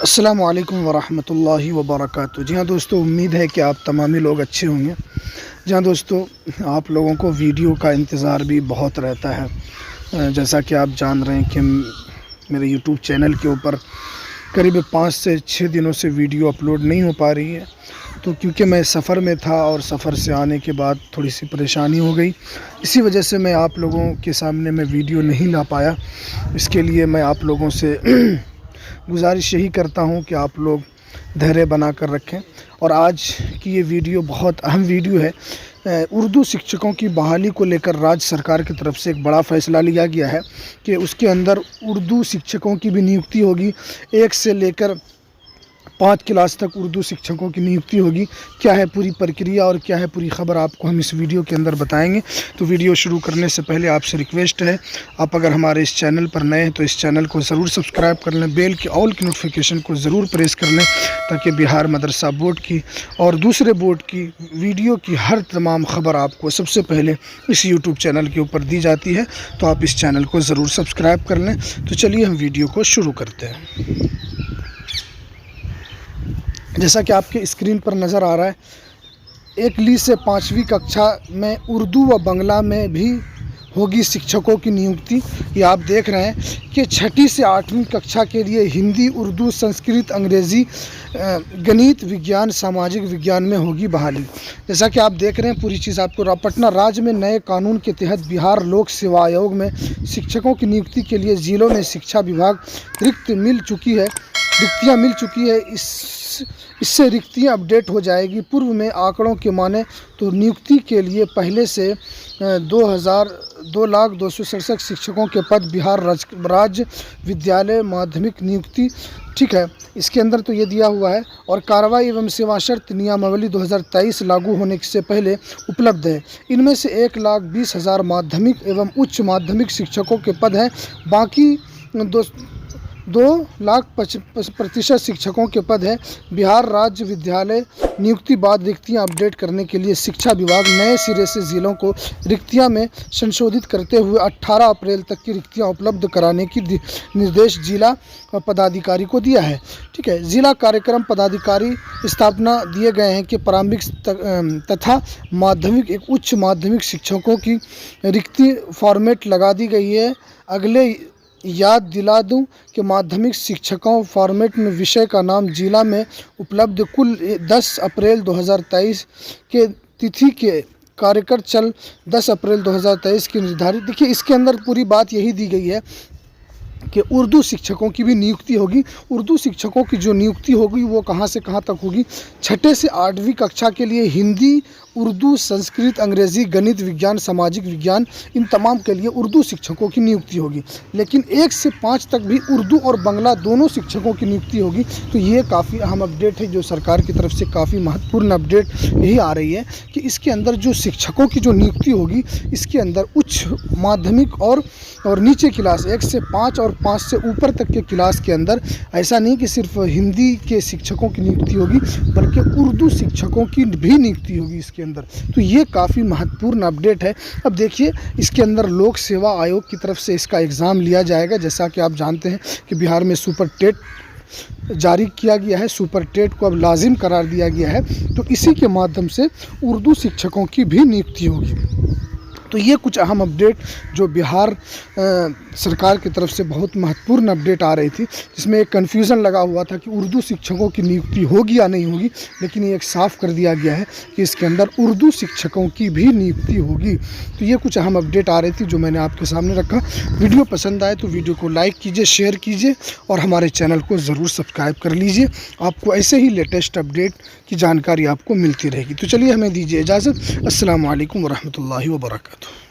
अस्सलामु अलैकुम वरहमतुल्लाहि वबरकातुहू। जी हाँ दोस्तों, उम्मीद है कि आप तमामी लोग अच्छे होंगे। जी हाँ दोस्तों, आप लोगों को वीडियो का इंतज़ार भी बहुत रहता है। जैसा कि आप जान रहे हैं कि मेरे यूट्यूब चैनल के ऊपर करीब 5 से 6 दिनों से वीडियो अपलोड नहीं हो पा रही है। तो क्योंकि मैं सफ़र में था और सफ़र से आने के बाद थोड़ी सी परेशानी हो गई, इसी वजह से मैं आप लोगों के सामने मैं वीडियो नहीं ला पाया। इसके लिए मैं आप लोगों से गुजारिश यही करता हूँ कि आप लोग धैर्य बना कर रखें। और आज की ये वीडियो बहुत अहम वीडियो है। उर्दू शिक्षकों की बहाली को लेकर राज्य सरकार की तरफ से एक बड़ा फ़ैसला लिया गया है कि उसके अंदर उर्दू शिक्षकों की भी नियुक्ति होगी। 1 से लेकर 5 क्लास तक उर्दू शिक्षकों की नियुक्ति होगी। क्या है पूरी प्रक्रिया और क्या है पूरी ख़बर, आपको हम इस वीडियो के अंदर बताएंगे। तो वीडियो शुरू करने से पहले आपसे रिक्वेस्ट है, आप अगर हमारे इस चैनल पर नए हैं तो इस चैनल को ज़रूर सब्सक्राइब कर लें, बेल की ऑल की नोटिफिकेशन को ज़रूर प्रेस कर लें, ताकि बिहार मदरसा बोर्ड की और दूसरे बोर्ड की वीडियो की हर तमाम ख़बर आपको सबसे पहले इस यूट्यूब चैनल के ऊपर दी जाती है। तो आप इस चैनल को ज़रूर सब्सक्राइब कर लें। तो चलिए हम वीडियो को शुरू करते हैं। जैसा कि आपके स्क्रीन पर नज़र आ रहा है, 1 से 5वीं कक्षा में उर्दू व बंगला में भी होगी शिक्षकों की नियुक्ति। ये आप देख रहे हैं कि 6ठी से 8वीं कक्षा के लिए हिंदी, उर्दू, संस्कृत, अंग्रेज़ी, गणित, विज्ञान, सामाजिक विज्ञान में होगी बहाली। जैसा कि आप देख रहे हैं पूरी चीज़ आपको। पटना राज्य में नए कानून के तहत बिहार लोक सेवा आयोग में शिक्षकों की नियुक्ति के लिए जिलों में शिक्षा विभाग रिक्तियाँ मिल चुकी है। इससे रिक्तियाँ अपडेट हो जाएगी। पूर्व में आंकड़ों के माने तो नियुक्ति के लिए पहले से 2,02,67 शिक्षकों के पद बिहार राज्य विद्यालय माध्यमिक नियुक्ति, ठीक है, इसके अंदर तो ये दिया हुआ है। और कार्रवाई एवं सेवा शर्त नियमावली 2023 लागू होने से पहले उपलब्ध है। इनमें से 1,20,000 माध्यमिक एवं उच्च माध्यमिक शिक्षकों के पद हैं। बाकी 2,00,000% शिक्षकों के पद हैं। बिहार राज्य विद्यालय नियुक्ति बाद रिक्तियां अपडेट करने के लिए शिक्षा विभाग नए सिरे से जिलों को रिक्तियां में संशोधित करते हुए 18 अप्रैल तक की रिक्तियां उपलब्ध कराने की निर्देश जिला पदाधिकारी को दिया है। ठीक है, जिला कार्यक्रम पदाधिकारी स्थापना दिए गए हैं कि प्रारंभिक तथा माध्यमिक एक उच्च माध्यमिक शिक्षकों की रिक्ति फॉर्मेट लगा दी गई है। अगले याद दिला दूं कि माध्यमिक शिक्षकों फॉर्मेट में विषय का नाम जिला में उपलब्ध कुल 10 अप्रैल 2023 के तिथि के कार्यकर चल 10 अप्रैल 2023 की निर्धारित। देखिए, इसके अंदर पूरी बात यही दी गई है कि उर्दू शिक्षकों की भी नियुक्ति होगी। उर्दू शिक्षकों की जो नियुक्ति होगी वो कहाँ से कहाँ तक होगी? 6ठे से 8वीं कक्षा के लिए हिंदी, उर्दू, संस्कृत, अंग्रेज़ी, गणित, विज्ञान, सामाजिक विज्ञान, इन तमाम के लिए उर्दू शिक्षकों की नियुक्ति होगी। लेकिन 1 से 5 तक भी उर्दू और बंगला दोनों शिक्षकों की नियुक्ति होगी। तो ये काफ़ी अहम अपडेट है, जो सरकार की तरफ से काफ़ी महत्वपूर्ण अपडेट यही आ रही है कि इसके अंदर जो शिक्षकों की जो नियुक्ति होगी, इसके अंदर उच्च माध्यमिक और नीचे क्लास 1 से 5 और 5 से ऊपर तक के क्लास के अंदर ऐसा नहीं कि सिर्फ हिंदी के शिक्षकों की नियुक्ति होगी, बल्कि उर्दू शिक्षकों की भी नियुक्ति होगी इसके अंदर। तो ये काफ़ी महत्वपूर्ण अपडेट है। अब देखिए, इसके अंदर लोक सेवा आयोग की तरफ से इसका एग्ज़ाम लिया जाएगा। जैसा कि आप जानते हैं कि बिहार में सुपर टेट जारी किया गया है, सुपर टेट को अब लाजिम करार दिया गया है। तो इसी के माध्यम से उर्दू शिक्षकों की भी नियुक्ति होगी। तो ये कुछ अहम अपडेट जो बिहार सरकार की तरफ से बहुत महत्वपूर्ण अपडेट आ रही थी, जिसमें एक कन्फ्यूज़न लगा हुआ था कि उर्दू शिक्षकों की नियुक्ति होगी या नहीं होगी। लेकिन ये एक साफ़ कर दिया गया है कि इसके अंदर उर्दू शिक्षकों की भी नियुक्ति होगी। तो ये कुछ अहम अपडेट आ रही थी जो मैंने आपके सामने रखा। वीडियो पसंद आए तो वीडियो को लाइक कीजिए, शेयर कीजिए और हमारे चैनल को ज़रूर सब्सक्राइब कर लीजिए। आपको ऐसे ही लेटेस्ट अपडेट की जानकारी आपको मिलती रहेगी। तो चलिए, हमें दीजिए इजाज़त। अस्सलामु अलैकुम वरहमतुल्लाहि वबरकातुहू।